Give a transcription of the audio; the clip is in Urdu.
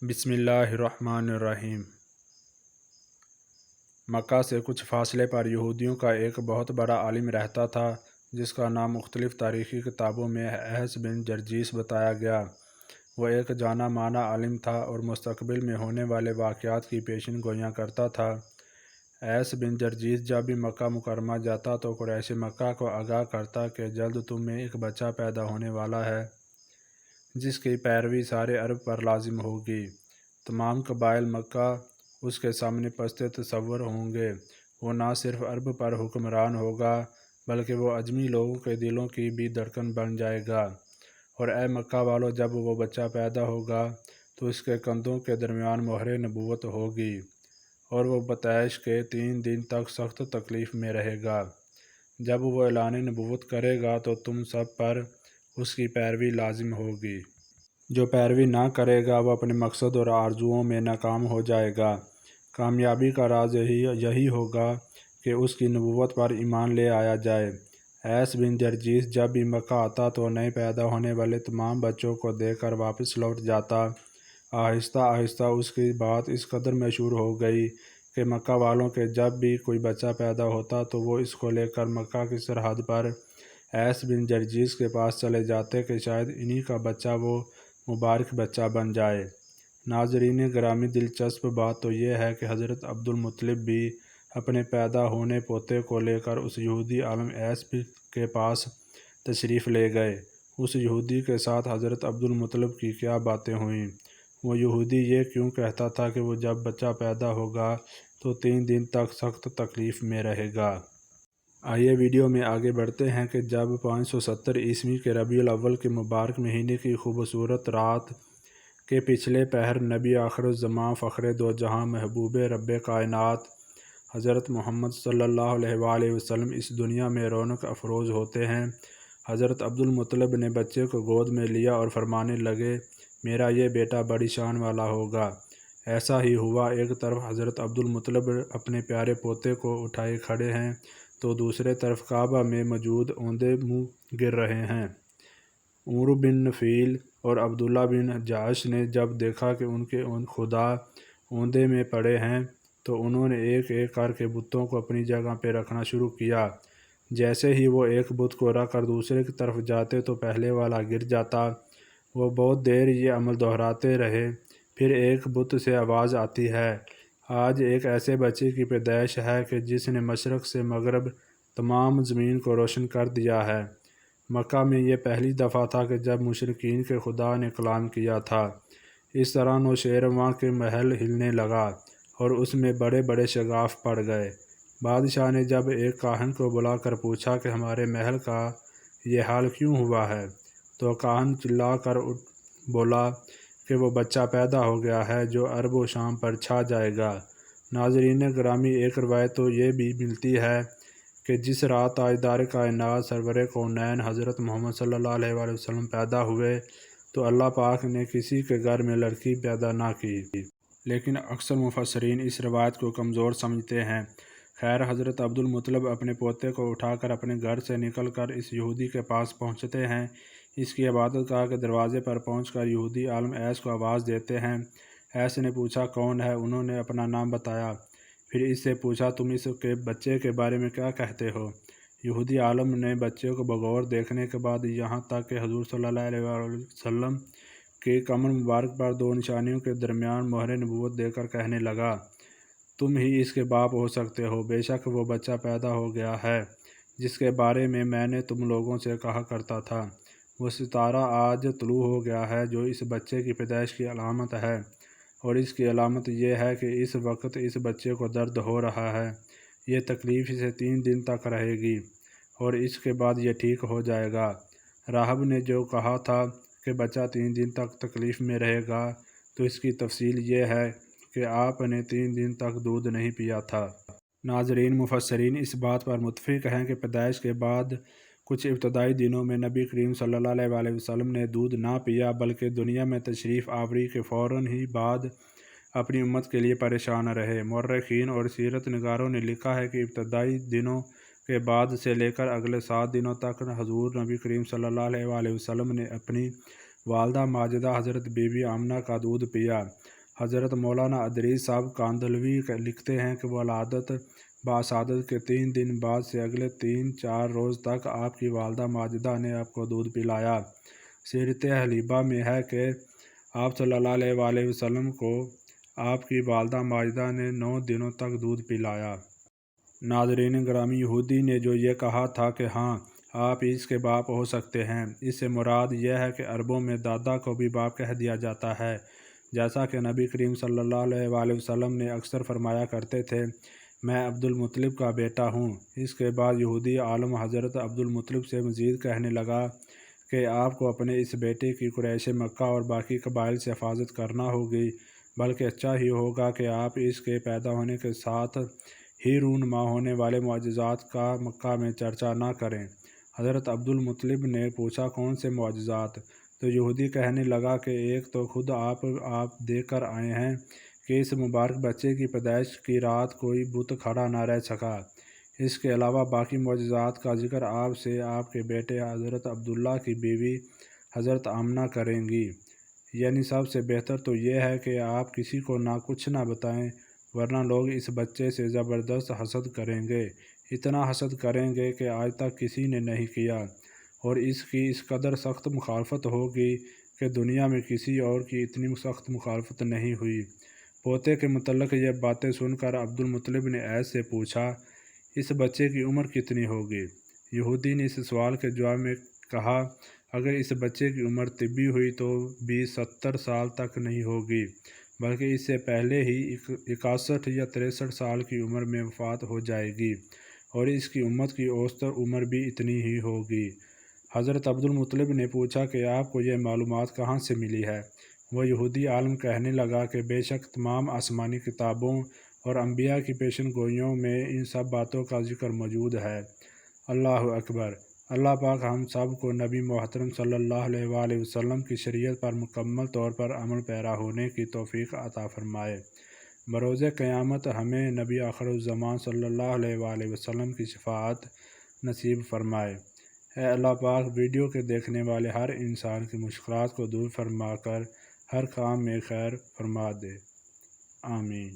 بسم اللہ الرحمن الرحیم۔ مکہ سے کچھ فاصلے پر یہودیوں کا ایک بہت بڑا عالم رہتا تھا جس کا نام مختلف تاریخی کتابوں میں احس بن جرجیس بتایا گیا۔ وہ ایک جانا مانا عالم تھا اور مستقبل میں ہونے والے واقعات کی پیشن گوئیاں کرتا تھا۔ احس بن جرجیس جب بھی مکہ مکرمہ جاتا تو قریش مکہ کو آگاہ کرتا کہ جلد تم میں ایک بچہ پیدا ہونے والا ہے جس کی پیروی سارے عرب پر لازم ہوگی۔ تمام قبائل مکہ اس کے سامنے پست تصور ہوں گے۔ وہ نہ صرف عرب پر حکمران ہوگا بلکہ وہ عجمی لوگوں کے دلوں کی بھی دھڑکن بن جائے گا۔ اور اے مکہ والو، جب وہ بچہ پیدا ہوگا تو اس کے کندھوں کے درمیان مہر نبوت ہوگی اور وہ بطیش کے 3 دن تک سخت تکلیف میں رہے گا۔ جب وہ اعلان نبوت کرے گا تو تم سب پر اس کی پیروی لازم ہوگی۔ جو پیروی نہ کرے گا وہ اپنے مقصد اور آرزوؤں میں ناکام ہو جائے گا۔ کامیابی کا راز یہی ہوگا کہ اس کی نبوت پر ایمان لے آیا جائے۔ احس بن جرجیس جب بھی مکہ آتا تو نئے پیدا ہونے والے تمام بچوں کو دیکھ کر واپس لوٹ جاتا۔ آہستہ آہستہ اس کی بات اس قدر مشہور ہو گئی کہ مکہ والوں کے جب بھی کوئی بچہ پیدا ہوتا تو وہ اس کو لے کر مکہ کی سرحد پر احس بن جرجیس کے پاس چلے جاتے کہ شاید انہی کا بچہ وہ مبارک بچہ بن جائے۔ ناظرین گرامی، دلچسپ بات تو یہ ہے کہ حضرت عبدالمطلب بھی اپنے پیدا ہونے پوتے کو لے کر اس یہودی عالم احس کے پاس تشریف لے گئے۔ اس یہودی کے ساتھ حضرت عبدالمطلب کی کیا باتیں ہوئیں۔ وہ یہودی یہ کیوں کہتا تھا کہ وہ جب بچہ پیدا ہوگا تو 3 دن تک سخت تکلیف میں رہے گا۔ آئیے ویڈیو میں آگے بڑھتے ہیں کہ جب 570 عیسوی کے ربیع الاول کے مبارک مہینے کی خوبصورت رات کے پچھلے پہر نبی آخر الزماں فخر دو جہاں محبوب رب کائنات حضرت محمد صلی اللہ علیہ وآلہ وسلم اس دنیا میں رونق افروز ہوتے ہیں۔ حضرت عبدالمطلب نے بچے کو گود میں لیا اور فرمانے لگے، میرا یہ بیٹا بڑی شان والا ہوگا۔ ایسا ہی ہوا۔ ایک طرف حضرت عبدالمطلب اپنے پیارے پوتے کو اٹھائے کھڑے ہیں تو دوسرے طرف کعبہ میں موجود اوندے منہ گر رہے ہیں۔ عمرو بن نفیل اور عبداللہ بن جعش نے جب دیکھا کہ ان کے خدا اوندے میں پڑے ہیں تو انہوں نے ایک ایک کر کے بتوں کو اپنی جگہ پہ رکھنا شروع کیا۔ جیسے ہی وہ ایک بت کو رکھ کر دوسرے کی طرف جاتے تو پہلے والا گر جاتا۔ وہ بہت دیر یہ عمل دہراتے رہے۔ پھر ایک بت سے آواز آتی ہے، آج ایک ایسے بچے کی پیدائش ہے کہ جس نے مشرق سے مغرب تمام زمین کو روشن کر دیا ہے۔ مکہ میں یہ پہلی دفعہ تھا کہ جب مشرکین کے خدا نے کلام کیا تھا۔ اس طرح نوشیروان کے محل ہلنے لگا اور اس میں بڑے بڑے شگاف پڑ گئے۔ بادشاہ نے جب ایک کاہن کو بلا کر پوچھا کہ ہمارے محل کا یہ حال کیوں ہوا ہے تو کاہن چلا کر بولا کہ وہ بچہ پیدا ہو گیا ہے جو عرب و شام پر چھا جائے گا۔ ناظرین گرامی، ایک روایت تو یہ بھی ملتی ہے کہ جس رات تاجدار کائنات سرور کونین حضرت محمد صلی اللہ علیہ وآلہ وسلم پیدا ہوئے تو اللہ پاک نے کسی کے گھر میں لڑکی پیدا نہ کی، لیکن اکثر مفسرین اس روایت کو کمزور سمجھتے ہیں۔ خیر، حضرت عبدالمطلب اپنے پوتے کو اٹھا کر اپنے گھر سے نکل کر اس یہودی کے پاس پہنچتے ہیں۔ اس کی عبادت گاہ کے دروازے پر پہنچ کر یہودی عالم احس کو آواز دیتے ہیں۔ احس نے پوچھا کون ہے، انہوں نے اپنا نام بتایا۔ پھر اس سے پوچھا تم اس کے بچے کے بارے میں کیا کہتے ہو۔ یہودی عالم نے بچے کو بغور دیکھنے کے بعد یہاں تک کہ حضور صلی اللہ علیہ وسلم کی کمر مبارک پر 2 نشانیوں کے درمیان مہر نبوت دے کر کہنے لگا، تم ہی اس کے باپ ہو سکتے ہو۔ بے شک وہ بچہ پیدا ہو گیا ہے جس کے بارے میں نے تم لوگوں سے کہا کرتا تھا۔ وہ ستارہ آج طلوع ہو گیا ہے جو اس بچے کی پیدائش کی علامت ہے، اور اس کی علامت یہ ہے کہ اس وقت اس بچے کو درد ہو رہا ہے۔ یہ تکلیف اسے 3 دن تک رہے گی اور اس کے بعد یہ ٹھیک ہو جائے گا۔ راہب نے جو کہا تھا کہ بچہ 3 دن تک تکلیف میں رہے گا تو اس کی تفصیل یہ ہے کہ آپ نے 3 دن تک دودھ نہیں پیا تھا۔ ناظرین، مفسرین اس بات پر متفق ہیں کہ پیدائش کے بعد کچھ ابتدائی دنوں میں نبی کریم صلی اللہ علیہ وآلہ وسلم نے دودھ نہ پیا بلکہ دنیا میں تشریف آوری کے فوراً ہی بعد اپنی امت کے لیے پریشان رہے۔ مورخین اور سیرت نگاروں نے لکھا ہے کہ ابتدائی دنوں کے بعد سے لے کر اگلے 7 دنوں تک حضور نبی کریم صلی اللہ علیہ وآلہ وسلم نے اپنی والدہ ماجدہ حضرت بی بی آمنہ کا دودھ پیا۔ حضرت مولانا ادریس صاحب کاندھلوی لکھتے ہیں کہ ولادت باسعادت کے 3 دن بعد سے اگلے 3-4 روز تک آپ کی والدہ ماجدہ نے آپ کو دودھ پلایا۔ سیرت حلیبہ میں ہے کہ آپ صلی اللہ علیہ وآلہ وسلم کو آپ کی والدہ ماجدہ نے 9 دنوں تک دودھ پلایا۔ ناظرین گرامی، یہودی نے جو یہ کہا تھا کہ ہاں آپ اس کے باپ ہو سکتے ہیں، اس سے مراد یہ ہے کہ عربوں میں دادا کو بھی باپ کہہ دیا جاتا ہے، جیسا کہ نبی کریم صلی اللہ علیہ وآلہ وسلم نے اکثر فرمایا کرتے تھے، میں عبد المطلب کا بیٹا ہوں۔ اس کے بعد یہودی عالم حضرت عبد المطلب سے مزید کہنے لگا کہ آپ کو اپنے اس بیٹے کی قریش مکہ اور باقی قبائل سے حفاظت کرنا ہوگی، بلکہ اچھا ہی ہوگا کہ آپ اس کے پیدا ہونے کے ساتھ ہی رونما ہونے والے معجزات کا مکہ میں چرچا نہ کریں۔ حضرت عبد المطلب نے پوچھا کون سے معجزات؟ تو یہودی کہنے لگا کہ ایک تو خود آپ دیکھ کر آئے ہیں کہ اس مبارک بچے کی پیدائش کی رات کوئی بت کھڑا نہ رہ سکا۔ اس کے علاوہ باقی معجزات کا ذکر آپ سے آپ کے بیٹے حضرت عبداللہ کی بیوی حضرت آمنہ کریں گی، یعنی سب سے بہتر تو یہ ہے کہ آپ کسی کو کچھ نہ بتائیں، ورنہ لوگ اس بچے سے زبردست حسد کریں گے، اتنا حسد کریں گے کہ آج تک کسی نے نہیں کیا، اور اس کی اس قدر سخت مخالفت ہوگی کہ دنیا میں کسی اور کی اتنی سخت مخالفت نہیں ہوئی۔ پوتے کے متعلق یہ باتیں سن کر عبد المطلب نے ایسے پوچھا، اس بچے کی عمر کتنی ہوگی؟ یہودی نے اس سوال کے جواب میں کہا، اگر اس بچے کی عمر طبی ہوئی تو 20-70 سال تک نہیں ہوگی، بلکہ اس سے پہلے ہی 61 یا 63 سال کی عمر میں وفات ہو جائے گی، اور اس کی امت کی اوسط عمر بھی اتنی ہی ہوگی۔ حضرت عبد المطلب نے پوچھا کہ آپ کو یہ معلومات کہاں سے ملی ہے؟ وہ یہودی عالم کہنے لگا کہ بے شک تمام آسمانی کتابوں اور انبیاء کی پیشن گوئیوں میں ان سب باتوں کا ذکر موجود ہے۔ اللہ اکبر! اللہ پاک ہم سب کو نبی محترم صلی اللہ علیہ وآلہ وسلم کی شریعت پر مکمل طور پر عمل پیرا ہونے کی توفیق عطا فرمائے۔ بروز قیامت ہمیں نبی آخر الزمان صلی اللہ علیہ وآلہ وسلم کی شفاعت نصیب فرمائے۔ اے اللہ پاک، ویڈیو کے دیکھنے والے ہر انسان کی مشکلات کو دور فرما کر ہر کام میں خیر فرما دے، آمین۔